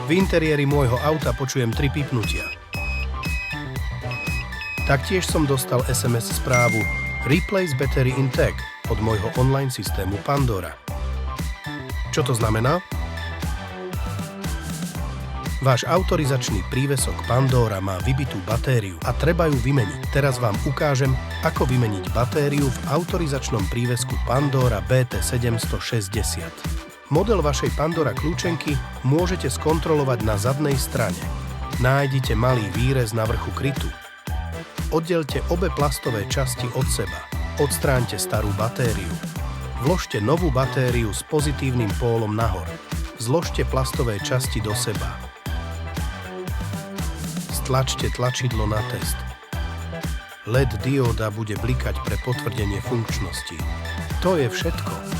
V interiéri môjho auta počujem 3 pípnutia. Taktiež som dostal SMS správu Replace battery in tag od môjho online systému Pandora. Čo to znamená? Váš autorizačný prívesok Pandora má vybitú batériu a treba ju vymeniť. Teraz vám ukážem, ako vymeniť batériu v autorizačnom prívesku Pandora BT760. Model vašej Pandora kľúčenky môžete skontrolovať na zadnej strane. Nájdite malý výrez na vrchu krytu. Oddelte obe plastové časti od seba. Odstráňte starú batériu. Vložte novú batériu s pozitívnym pólom nahor. Zložte plastové časti do seba. Stlačte tlačidlo na test. LED dióda bude blikať pre potvrdenie funkčnosti. To je všetko.